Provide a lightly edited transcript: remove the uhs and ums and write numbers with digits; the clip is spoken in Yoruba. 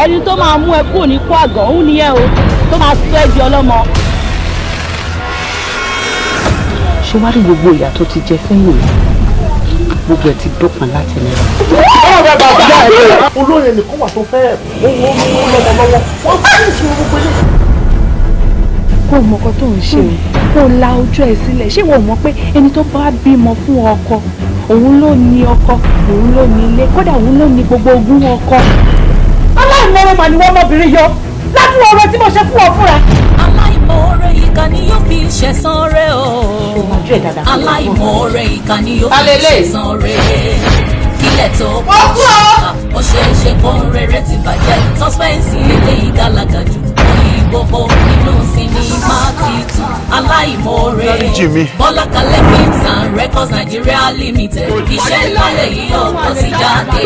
ẹni tó máa mú ẹ kúrò ní kó àgàn òun nìyẹn o tó máa sọ ẹ́ di ọlọ́mọ. ṣé wàá rí gbogbo ìyà tó ti jẹ fẹ́yìn rẹ̀ gbogbo ẹ̀ ti dópin láti ní. olóyè nìkan wà tó fẹ́ owó lọ́wọ́lọ́wọ́ wọ́n bá ní ìṣòro gbogbo ilé. kó o mọ ọkọ tó ń ṣe o kó o la ojú ẹ sílẹ̀ ṣé wọ́n mọ̀ pé ẹni tó bá bímọ fún ọkọ òun ló ní ọkọ òun ló ní ilé kódà òun ló ní gbogbo ogún ọkọ. aláìmọ̀ọ́rẹ́ mà ni wọ́n mọ́bìnrin yọ láti ọ̀rọ̀ tí mo ṣe fún ọ fúnra. Aláìmoore ìkà ni yóò fi ṣẹ̀san rẹ̀ o. Aláìmoore ìkà ni yóò fi ṣẹ̀san rẹ̀. Kílẹ̀ tó kọ́ ṣùkà ó ṣe é ṣe kó ń rere ti bàjẹ́. Sọ́spẹ́ǹsì ilé ìgàlagà jù òyìnbó nínú sinimá titun. Aláìmoore Bọ́lá Kalẹ̀ Films and Records Nigeria Limited. Iṣẹ́ ńlá lèyí ó tó ti jáde.